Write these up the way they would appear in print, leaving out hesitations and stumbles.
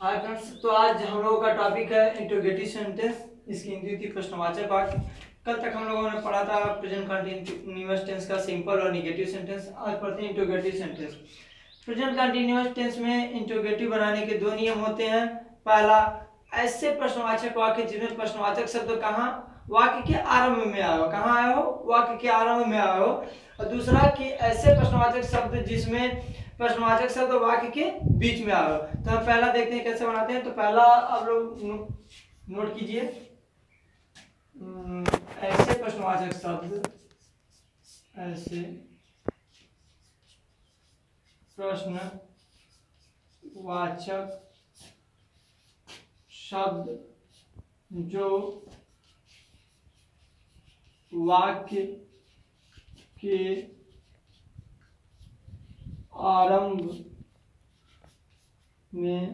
Hi friends, तो आज हम लोगों का टॉपिक है इंट्रोगेटिव सेंटेंस। इसकी हिंदी थी प्रश्नवाचक वाक्य। कल तक हम लोगों ने पढ़ा था प्रेजेंट कंटीन्यूअस टेंस का सिंपल और निगेटिव सेंटेंस। आज पढ़ते हैं interrogative sentence. Present continuous tense में इंट्रोगेटिव बनाने के दो नियम होते हैं। पहला, ऐसे प्रश्नवाचक वाक्य जिनमें प्रश्नवाचक शब्द कहाँ वाक्य के आरंभ में आया हो, कहाँ आया हो, वाक्य के आरंभ में आया हो। और दूसरा कि ऐसे प्रश्नवाचक शब्द जिसमें प्रश्नवाचक शब्द वाक्य के बीच में आया हो। तो हम पहला देखते हैं कैसे बनाते हैं। तो पहला आप लोग नोट कीजिए। ऐसे प्रश्नवाचक शब्द, ऐसे प्रश्नवाचक शब्द जो वाक्य के आरंभ में आए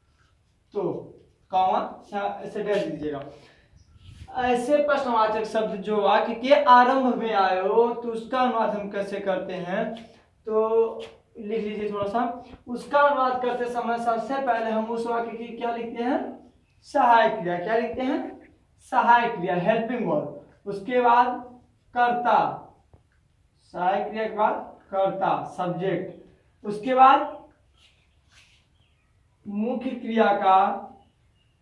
हों तो कॉमा ऐसे डैश दीजिएगा। ऐसे प्रश्नवाचक शब्द जो वाक्य के आरंभ में आए हो तो उसका अनुवाद हम कैसे करते हैं। तो लिख लीजिए थोड़ा सा। उसका अनुवाद करते समय सबसे पहले हम उस वाक्य की क्या लिखते हैं, सहायक क्रिया। क्या लिखते हैं, सहायक क्रिया, हेल्पिंग वर्ब। उसके बाद कर्ता, सहायक क्रिया के बाद कर्ता, सब्जेक्ट। उसके बाद मुख्य क्रिया का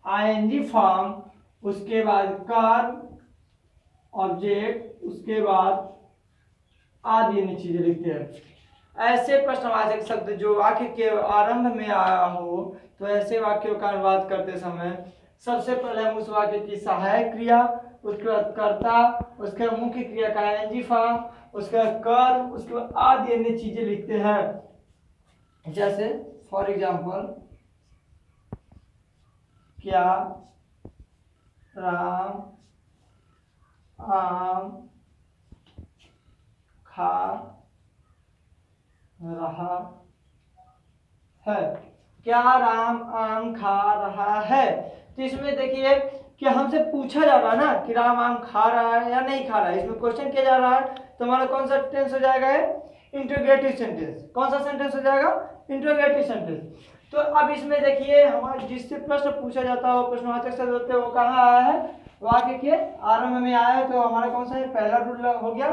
आईएनजी फॉर्म, उसके बाद कर्म, ऑब्जेक्ट, उसके बाद आदि अन्य चीजें लिखते हैं। ऐसे प्रश्नवाचक शब्द जो वाक्य के आरंभ में आया हो तो ऐसे वाक्यों का अनुवाद करते समय सबसे पहले हम उस वाक्य की सहायक क्रिया, उसके बाद कर्ता, उसके बाद मुख्य क्रिया का आईएनजी फॉर्म, उसके बाद कर्म, उसके बाद आदि अन्य चीजें लिखते हैं। जैसे फॉर एग्जाम्पल, क्या राम आम खा रहा है। क्या राम आम खा रहा है। तो इसमें देखिए कि हमसे पूछा जा रहा है ना कि राम आम खा रहा है या नहीं खा रहा है। इसमें क्वेश्चन किया जा रहा है तो हमारा कौन सा टेंस हो जाएगा, इंट्रोगेटिव सेंटेंस। कौन सा सेंटेंस हो जाएगा, इंट्रोगेटिव सेंटेंस। तो अब इसमें देखिए हमारे जिससे प्रश्न पूछा जाता है, प्रश्नवाचक शब्द होते हैं, वो कहाँ आया है, वाक्य के आरंभ में आया है। तो हमारा कौन सा है, पहला रूल हो गया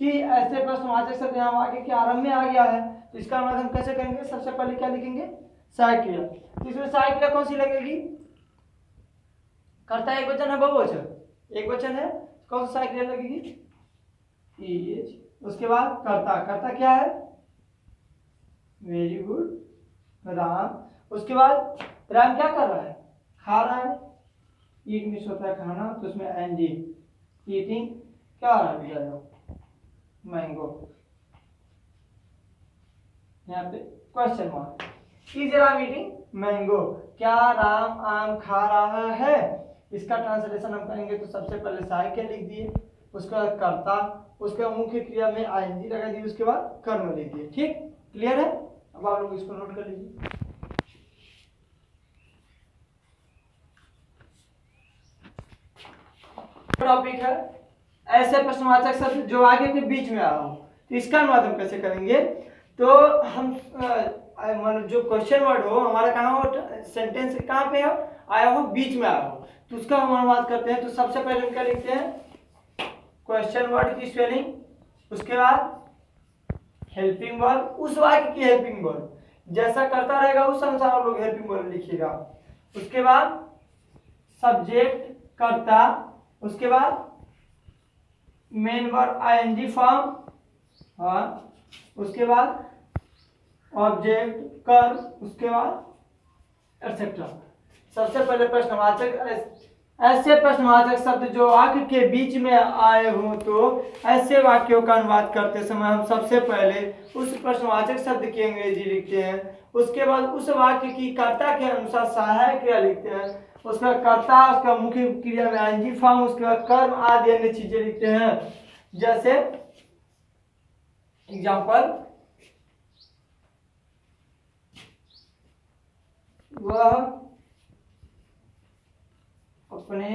कि ऐसे प्रश्नवाचक शब्द यहाँ वाक्य के आरंभ में आ गया है। तो इसका मतलब हम कैसे करेंगे, सबसे पहले क्या लिखेंगे, सहायक क्रिया। तो इसमें सहायक क्रिया कौन सी लगेगी, कर्ता एक वचन है, बहुवचन एक वचन है, कौन सी सहायक क्रिया लगेगी, इज। उसके बाद कर्ता, कर्ता क्या है, वेरी गुड, राम। उसके बाद राम क्या कर रहा है, खा रहा है। ईट मिस होता है खाना, तो उसमें एनजी, ईटिंग, क्या आ रहा है, मैंगो। यहाँ पे question mark, is Ram eating mango. क्या राम आम खा रहा है। इसका ट्रांसलेशन हम करेंगे तो सबसे पहले सहायक क्रिया लिख दिए, उसके बाद कर्ता, उसके बाद मुख्य क्रिया में आईएनजी लगा दिए, उसके बाद कर्म लिख दिए। ठीक, क्लियर है। अब आप लोग इसको नोट कर लीजिए। टॉपिक है ऐसे प्रश्नवाचक शब्द जो आगे के बीच में आया हो। तो इसका अनुवाद हम कैसे करेंगे। तो हम मतलब जो क्वेश्चन वर्ड हो हमारा कहाँ हो, सेंटेंस कहाँ पे हो, आया हो, बीच में आया हो, तो उसका हम अनुवाद करते हैं। तो सबसे पहले हम क्या लिखते हैं, क्वेश्चन वर्ड की स्पेलिंग, उसके बाद हेल्पिंग वर्ब, उस वाक्य की हेल्पिंग वर्ब जैसा करता रहेगा उस अनुसार आप लोग हेल्पिंग वर्ब लिखिएगा। उसके बाद सब्जेक्ट कर्ता, उसके बाद मेन वर्ब आईएनजी फॉर्म, हाँ, उसके बाद ऑब्जेक्ट कर्म, उसके बाद एटसेट्रा। सबसे पहले प्रश्नवाचक, ऐसे प्रश्नवाचक शब्द जो वाक्य के बीच में आए हो तो ऐसे वाक्यों का अनुवाद करते समय हम सबसे पहले उस प्रश्नवाचक शब्द की अंग्रेजी लिखते हैं, उसके बाद उस वाक्य की कर्ता के अनुसार सहायक क्रिया लिखते हैं, उसका कर्ता, उसका मुख्य क्रिया में आईएनजी फॉर्म, उसके बाद कर्म आदि अन्य चीजें लिखते हैं। जैसे एग्जाम्पल, वह अपने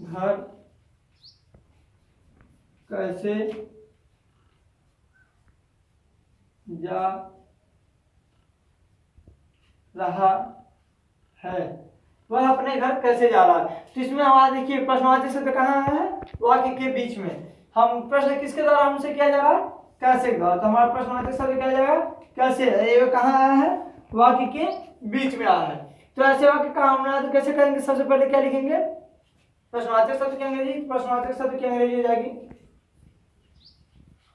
घर कैसे जा रहा है, वह अपने घर कैसे जा रहा है। तो इसमें हमारा देखिए प्रश्नवाचक शब्द कहाँ है, वाक्य के बीच में। हम प्रश्न किसके द्वारा हमसे किया जा रहा है, कैसे के द्वारा। तो हमारा प्रश्नवाचक शब्द क्या जाएगा, कैसे। ये कहाँ आया है, वाक्य के बीच में आया है। तो ऐसे वाक्य कहाँ होना है, तो कैसे करेंगे, सबसे पहले क्या लिखेंगे, प्रश्नवाचक शब्द की अंग्रेजी, प्रश्नवाचक शब्द की अंग्रेजी हो जाएगी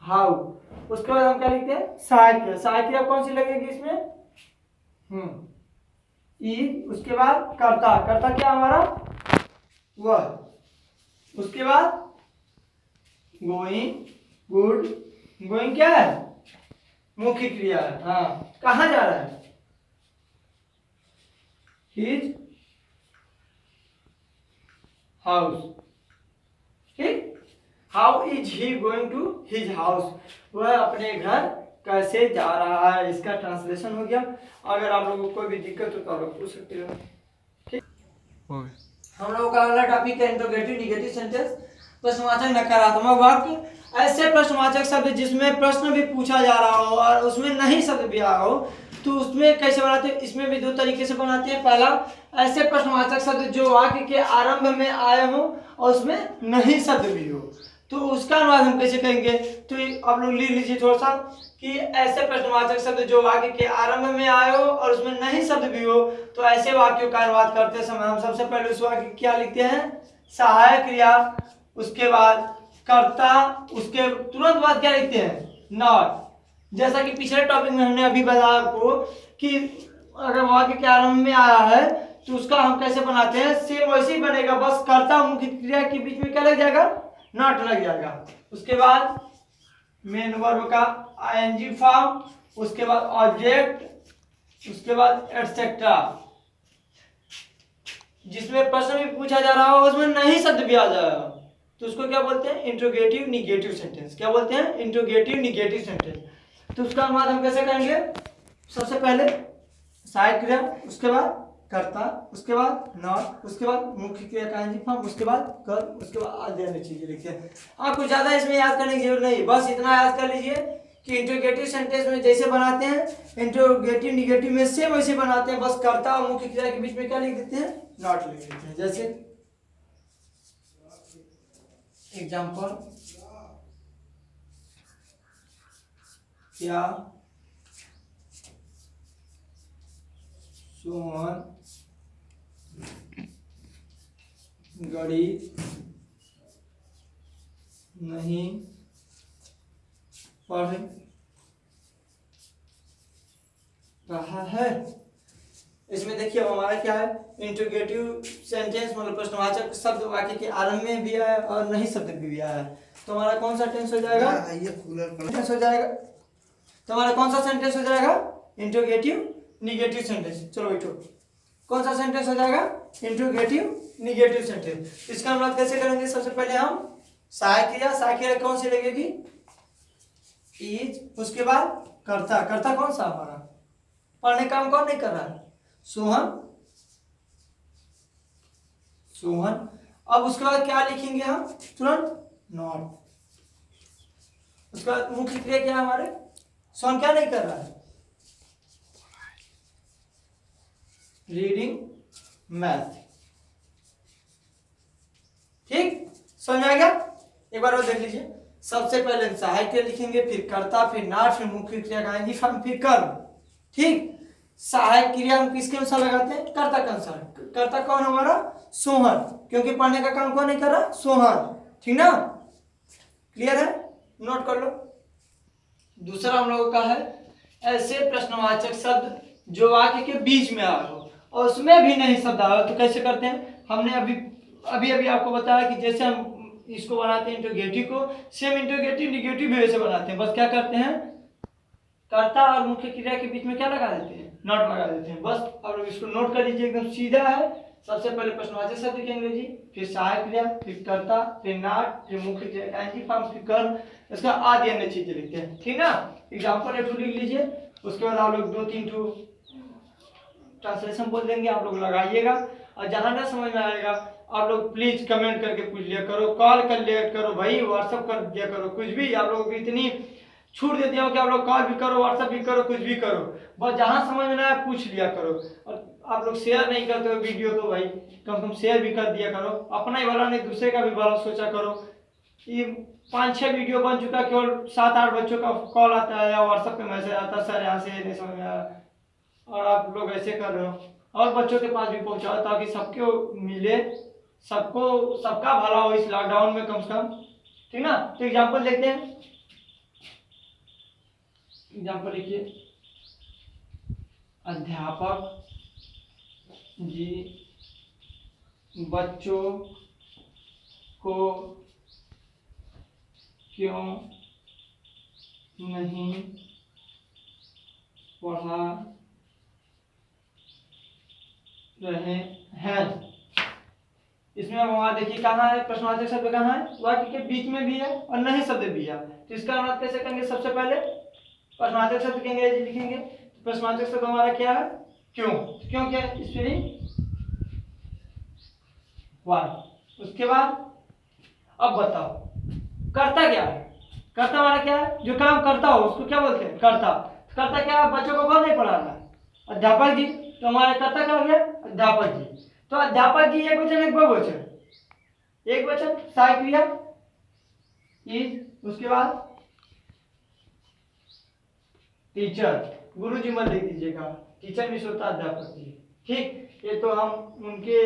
हाउ। उसके बाद हम क्या लिखते हैं, सहायक क्रिया। सहायक क्रिया कौन सी लगेगी इसमें, ई। उसके बाद कर्ता, कर्ता क्या हमारा, वह। उसके बाद गोइंग, गुड। गोइंग क्या है, मुख्य क्रिया है। हाँ, कहाँ जा रहा है, हिज हाउस। ठीक, how is he going to his house, वह अपने घर कैसे जा रहा है। इसका ट्रांसलेशन हो गया। अगर आप लोगों को कोई भी दिक्कत हो तो आप लोग पूछ सकते हो। ठीक, हम लोगों का अगला टॉपिक है इंट्रोगेटिव निगेटिव सेंटेंस, प्रश्नवाचक नकारात्मक वाक्य। ऐसे प्रश्नवाचक शब्द जिसमें प्रश्न भी पूछा जा रहा हो और उसमें नहीं शब्द भी आ हो, तो उसमें कैसे बनाते हैं, इसमें भी दो तरीके से बनाते हैं। पहला, ऐसे प्रश्नवाचक शब्द जो वाक्य के आरंभ में आए हो और उसमें नहीं शब्द भी हो, तो उसका अनुवाद हम कैसे करेंगे। तो आप लोग लिख लीजिए थोड़ा सा कि ऐसे प्रश्नवाचक शब्द जो वाक्य के आरंभ में आए हो और उसमें नहीं शब्द भी हो, तो ऐसे वाक्यों का अनुवाद करते समय हम सबसे पहले उस वाक्य क्या लिखते हैं, सहायक क्रिया। उसके बाद कर्ता, उसके तुरंत बाद क्या लिखते हैं, नॉट। जैसा कि पिछले टॉपिक में हमने अभी बताया आपको कि अगर वाक्य के आरंभ में आया है तो उसका हम कैसे बनाते हैं, सेम वैसे ही बनेगा, बस कर्ता मुख्य क्रिया के बीच में क्या लग जाएगा, नॉट लग जाएगा। उसके बाद मेन वर्ब का आईएनजी फॉर्म, उसके बाद ऑब्जेक्ट, उसके बाद एटसेट्रा। जिसमें प्रश्न भी पूछा जा रहा हो उसमें नहीं शब्द भी आ जाएगा, तो उसको क्या बोलते हैं, इंट्रोगेटिव निगेटिव सेंटेंस। क्या बोलते हैं, इंट्रोगेटिव निगेटिव सेंटेंस। तो उसका अनुवाद हम कैसे करेंगे, सबसे पहले सहायक क्रिया, उसके बाद कर्ता, उसके बाद नॉट, उसके बाद मुख्य क्रिया का आईएनजी फॉर्म, उसके बाद कर, उसके बाद आदि अन्य चीजें लिखते हैं। आपको ज्यादा इसमें याद करने की जरूरत नहीं, बस इतना याद कर लीजिए कि इंट्रोगेटिव सेंटेंस में जैसे बनाते हैं, इंट्रोगेटिव निगेटिव में सेम वैसे बनाते हैं, बस कर्ता और मुख्य क्रिया के बीच में क्या लिख देते हैं, नॉट लिख देते हैं। जैसे एग्जाम्पल, क्या सोहन गणित नहीं पढ़ रहा है। इसमें देखिए हमारा क्या है, इंट्रोगेटिव सेंटेंस मतलब प्रश्नवाचक शब्द वाक्य के आरंभ में भी आया और नहीं शब्द भी आया है। तो हमारा कौन सा टेंस हो जाएगा, टेंस हो जाएगा। तो हमारा कौन सा सेंटेंस हो जाएगा, इंट्रोगेटिव निगेटिव सेंटेंस। चलो बैठो, कौन सा सेंटेंस हो जाएगा, इंट्रोगेटिव निगेटिव सेंटेंस। इसका अनुवाद कैसे करेंगे, सबसे पहले हम सहायक क्रिया, सहायक क्रिया कौन सी लगेगी, इज। उसके बाद कर्ता, कर्ता कौन सा हमारा, पढ़ने काम कौन नहीं कर रहा है, सोहन, सोहन। अब उसके बाद क्या लिखेंगे हम, तुरंत नॉट। उसके बाद मुख्य क्रिया क्या है हमारे, सोहन क्या नहीं कर रहा है, रीडिंग मैथ। ठीक, समझ आ गया। एक बार और देख लीजिए, सबसे पहले सहायक क्रिया लिखेंगे, फिर कर्ता, फिर नॉट, फिर मुख्य क्रिया का आईएनजी फॉर्म, फिर कर्म। ठीक, सहायक क्रिया हम किसके अनुसार लगाते हैं, कर्ता के अनुसार। कर्ता कौन हमारा, सोहन, क्योंकि पढ़ने का काम कौन नहीं कर रहा, सोहन। ठीक ना, क्लियर है, नोट कर लो। दूसरा हम लोगों का है ऐसे प्रश्नवाचक शब्द जो वाक्य के बीच में आ हो और उसमें भी नहीं शब्द आ, तो कैसे करते हैं। हमने अभी अभी आपको बताया कि जैसे हम इसको बनाते हैं इंट्रोगेटिव को, सेम इंट्रोगेटिव निगेटिव भी वैसे बनाते हैं। बस क्या करते हैं, कर्ता और मुख्य क्रिया के बीच में क्या लगा देते हैं, नॉट लगा देते हैं। बस अब इसको नोट कर लीजिए, एकदम सीधा है। सबसे पहले प्रश्नवाचक शब्द की अंग्रेजी, फिर सहायक क्रिया, फिर कर्ता, फिर नॉट, फिर मुख्य क्रिया का आईएनजी फॉर्म, फिर कर्म, इसका आदि अन्य चीजें लिखते हैं। ठीक ना, एग्जांपल एक लिख लीजिए, उसके बाद आप लोग 2-3 ट्रांसलेशन बोल देंगे, आप लोग लगाइएगा। और जहां ना समझ में आएगा आप लोग प्लीज कमेंट करके पूछ लिया करो, कॉल कर लिया करो भाई, व्हाट्सअप कर दिया करो, कुछ भी। आप लोगों की इतनी छूट दे दिया हूँ कि आप लोग कॉल भी करो, व्हाट्सएप भी करो, कुछ भी करो, बस जहाँ समझ में ना आए पूछ लिया करो। और आप लोग शेयर नहीं करते हो वीडियो तो भाई कम से कम शेयर भी कर दिया करो, अपना ही भला नहीं दूसरे का भी भला सोचा करो। ये 5-6 वीडियो बन चुका, केवल 7-8 बच्चों का कॉल आता है या व्हाट्सएप पे मैसेज आता है, सर यहाँ से नहीं समझ में आया, और आप लोग ऐसे कर रहे हो। और बच्चों के पास भी पहुंचाओ ताकि सबको मिले, सबको सबका भला हो इस लॉकडाउन में कम से कम, ठीक ना। तो एग्जाम्पल देखते हैं, एग्जाम्पल लिखिए, अध्यापक जी बच्चों को क्यों नहीं पढ़ा रहे हैं। इसमें अब वहां देखिए कहाँ है, प्रश्नवाचक शब्द कहाँ है, वाक्य के बीच में भी है और नहीं शब्द भी है। तो इसका अनुवाद कैसे करेंगे, सबसे पहले प्रश्नवाचक शब्द की अंग्रेजी लिखेंगे। प्रश्नवाचक शब्द हमारा क्या है, क्यों। क्यों क्या है, स्पेलिंग वाई। उसके बाद अब बताओ करता क्या है, कर्ता हमारा क्या है, जो काम करता हो उसको क्या बोलते हैं, कर्ता। कर्ता क्या है, बच्चों को कौन नहीं पढ़ा रहा है, अध्यापक जी। तो हमारा कर्ता क्या हो गया, अध्यापक जी। तो अध्यापक जी एक वचन एक बहुवचन, एक वचन सहायक क्रिया इज, उसके बाद टीचर, गुरु जी मत लिख दीजिएगा, टीचर भी होता अध्यापक जी, ठीक। ये तो हम उनके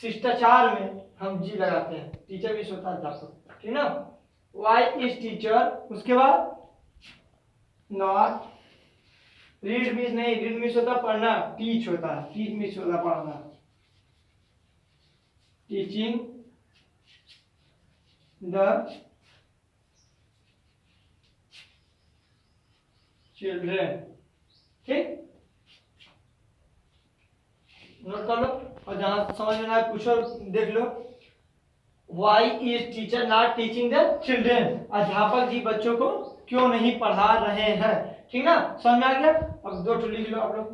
शिष्टाचार में हम जी लगाते हैं, टीचर भी होता अध्यापक, ठीक ना। वाई इज टीचर, उसके बाद नॉट, रीड मीन्स नहीं, रीड मीन्स होता पढ़ना, टीच होता है, टीच मीन्स होता पढ़ना, टीचिंग द चिल्ड्रेन, ठीक। नोट कर लो, और जहां समझ में ना आए पूछो, देख लो। Why is teacher not teaching the children, अध्यापक जी बच्चों को क्यों नहीं पढ़ा रहे हैं, ठीक ना। समझ में आ गया। अब दो ठो लिख लो आप लोग,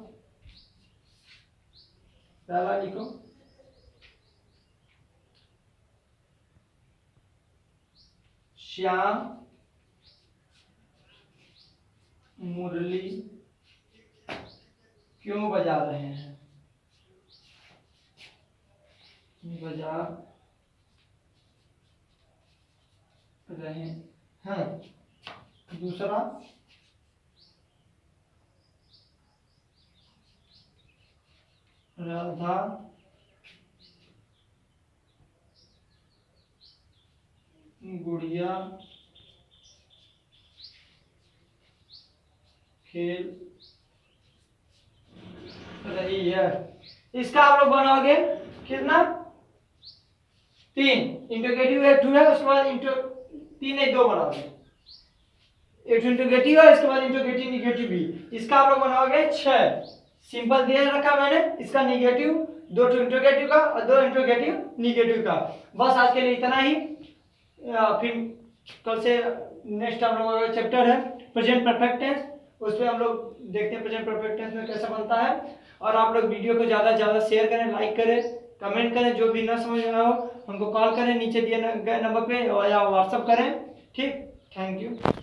पहला लिखो, श्याम मुरली क्यों बजा रहे हैं, बजा रहे हैं। दूसरा, राधा गुड़िया खेल रही है। इसका आप लोग बनाओगे कितना, 3 इंटरोगेटिव है, 2 है, उसके बाद इंटो 3 नहीं 2 बनाओगे, एक इंटरोगेटिव है, इसके बाद इंटरोगेटिव निगेटिव भी। इसका आप लोग बनाओगे 6, सिंपल दे रखा मैंने, इसका निगेटिव, 2 इंटरोगेटिव का और 2 इंटरोगेटिव निगेटिव का। बस आज के लिए इतना ही, फिर कल से नेक्स्ट हम लोगों का चैप्टर है प्रेजेंट परफेक्ट टेंस, उस पर हम लोग देखते हैं प्रेजेंट परफेक्ट टेंस में कैसा बनता है। और आप लोग वीडियो को ज़्यादा से ज़्यादा शेयर करें, लाइक करें, कमेंट करें, जो भी ना समझ में हो हमको कॉल करें नीचे दिए गए नंबर पे, या व्हाट्सअप करें, ठीक। Thank you.